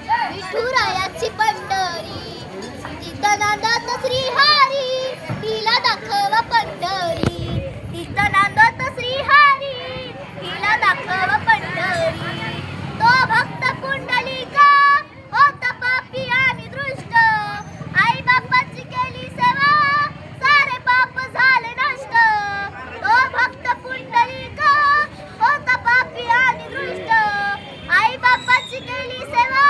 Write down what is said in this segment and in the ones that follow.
विठुरायाची पंढरी तीर्थनांदात श्रीहरी हिला दाखव पंढरी तीर्थनांदात श्रीहरी हिला दाखव पंढरी तो भक्त पुंडलिका होता पापी आणि दृष्ट आई बापाची केली सेवा सारे पाप झाले नष्ट तो भक्त पुंडलिका होता पापी आणि दृष्ट आई बापाची केली सेवा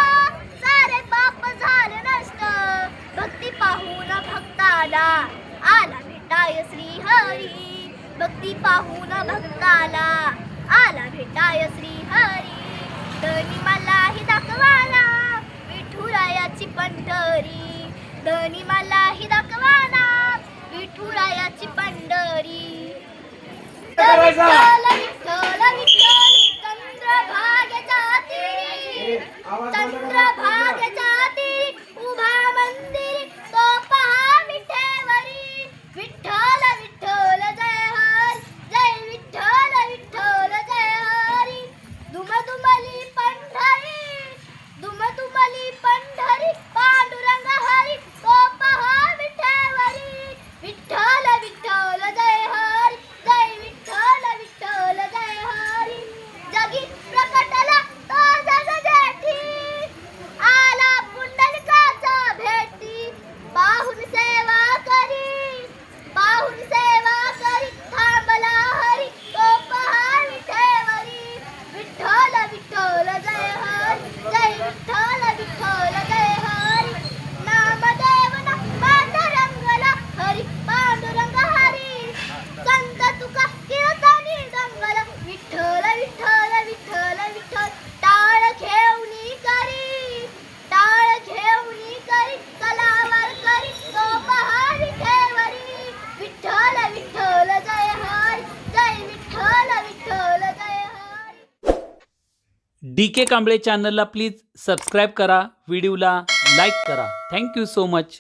सारे पाप झाले नष्ट भक्ती पाहून भक्ताला आला भेटाय श्रीहरी भक्ती पाहून भक्ताला आला भेटाय श्रीहरी धनी मलाही दाखवाला विठुरायाची पंढरी धनी मलाही दाखवाला विठुरायाची पंढरी विठ्ठल विठ्ठल विठ्ठल चंद्रभागेच्या तीरी चंद्रभागेच्या तीरी उभा मंदिरी तो पहा विठेवरी विठ्ठल विठ्ठल जय हरी जय विठ्ठल विठ्ठल जय हरी दुमदुमली पंढरी दुमदुमली पंढरी पांडुरंग हरी तो पहा विठेवरी विठ्ठल विठ्ठल जय हरी जय विठ्ठल विठ्ठल जय हरी जगी प्रकटला तो जग जेठी आला पुंडलिकाचा भेटी पाहून सेवा करी थांबला हरी तो पहा विठेवरी विठ्ठल विठ्ठल जय हरी जय विठ्ठल विठ्ठल जय हरी नामदेव नामात रंगला हरी पांडुरंग हरी संत तुका कीर्तनी रंगला विठ्ठल विठ्ठल विठ्ठल विठ्ठल टाळ घेऊनी करी कलावर करी तो पहा विठेवरी विठ्ठल विठ्ठल जय हरी जय विठ्ठल विठ्ठल जय हरी DK कांबळे चॅनलला प्लीज सबस्क्राईब करा, व्हिडिओला लाईक करा. Thank you so much.